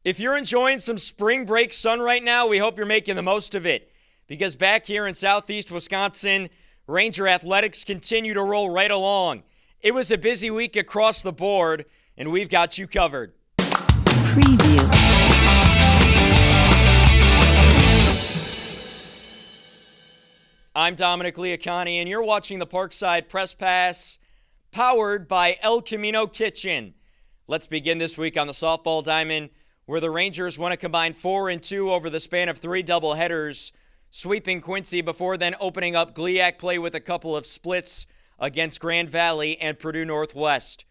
If you're enjoying some spring break sun right now, we hope you're making the most of it. Because back here in southeast Wisconsin, Ranger athletics continue to roll right along. It was a busy week across the board, and we've got you covered. Preview. I'm Dominic Liacani, and you're watching the Parkside Press Pass, powered by El Camino Kitchen. Let's begin this week on the softball diamond, where the Rangers won a combined 4-2 over the span of 3 doubleheaders, sweeping Quincy before then opening up GLIAC play with a couple of splits against Grand Valley and Purdue Northwest.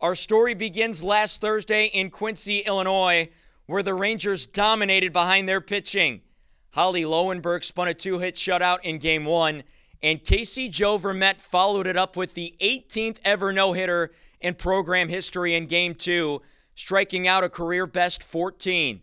Our story begins last Thursday in Quincy, Illinois, where the Rangers dominated behind their pitching. Holly Lowenberg spun a 2-hit shutout in Game 1, and Casey Joe Vermette followed it up with the 18th ever no-hitter in program history in Game 2, striking out a career-best 14.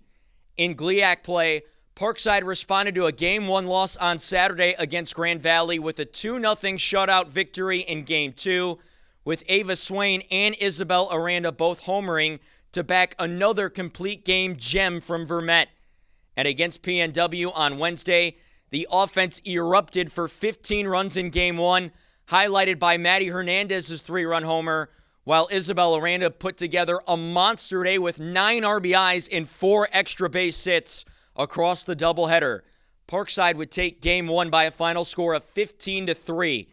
In GLIAC play, Parkside responded to a Game 1 loss on Saturday against Grand Valley with a 2-0 shutout victory in Game 2, with Ava Swain and Isabel Aranda both homering to back another complete game gem from Vermette. And against PNW on Wednesday, the offense erupted for 15 runs in Game 1, highlighted by Maddie Hernandez's 3-run homer, while Isabel Aranda put together a monster day with 9 RBIs and 4 extra base hits across the doubleheader. Parkside would take Game 1 by a final score of 15-3.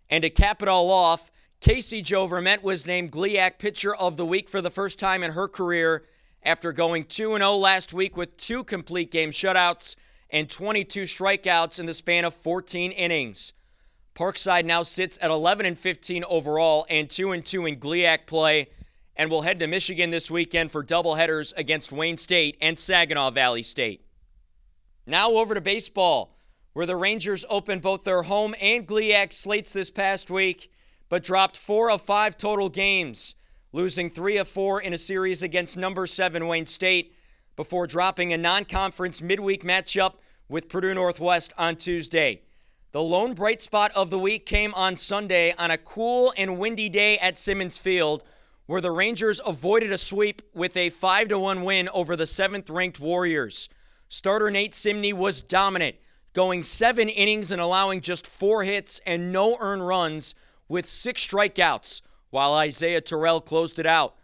And to cap it all off, Casey Joe Vermette was named GLIAC Pitcher of the Week for the first time in her career after going 2-0 last week with 2 complete game shutouts and 22 strikeouts in the span of 14 innings. Parkside now sits at 11-15 overall and 2-2 in GLIAC play, and will head to Michigan this weekend for doubleheaders against Wayne State and Saginaw Valley State. Now over to baseball, where the Rangers opened both their home and GLIAC slates this past week, but dropped 4 of 5 total games, losing 3 of 4 in a series against number 7 Wayne State, before dropping a non-conference midweek matchup with Purdue Northwest on Tuesday. The lone bright spot of the week came on Sunday on a cool and windy day at Simmons Field, where the Rangers avoided a sweep with a 5-1 win over the 7th-ranked Warriors. Starter Nate Simney was dominant, going 7 innings and allowing just 4 hits and no earned runs with 6 strikeouts, while Isaiah Terrell closed it out.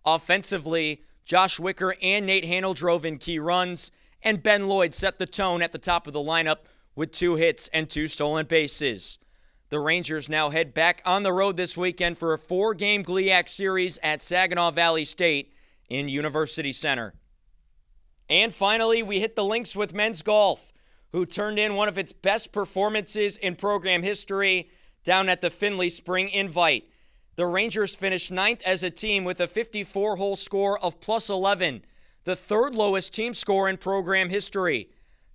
Offensively, Josh Wicker and Nate Handel drove in key runs, and Ben Lloyd set the tone at the top of the lineup with 2 hits and 2 stolen bases. The Rangers now head back on the road this weekend for a 4-game GLIAC series at Saginaw Valley State in University Center. And finally, we hit the links with men's golf, who turned in one of its best performances in program history down at the Findlay Spring Invite. The Rangers finished 9th as a team with a 54-hole score of plus 11, the 3rd lowest team score in program history.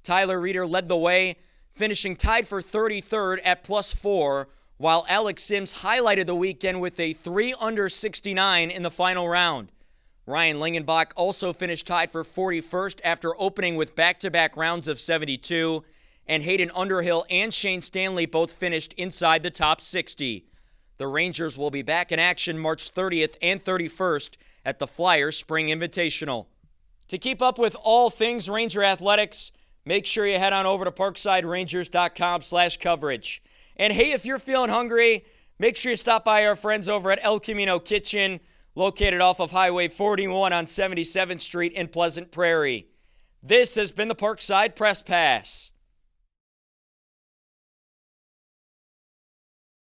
Tyler Reeder led the way, finishing tied for 33rd at plus 4, while Alex Sims highlighted the weekend with a 3 under 69 in the final round. Ryan Lingenbach also finished tied for 41st after opening with back-to-back rounds of 72, and Hayden Underhill and Shane Stanley both finished inside the top 60. The Rangers will be back in action March 30th and 31st at the Flyers Spring Invitational. To keep up with all things Ranger athletics, make sure you head on over to ParksideRangers.com/coverage. And hey, if you're feeling hungry, make sure you stop by our friends over at El Camino Kitchen, located off of Highway 41 on 77th Street in Pleasant Prairie. This has been the Parkside Press Pass.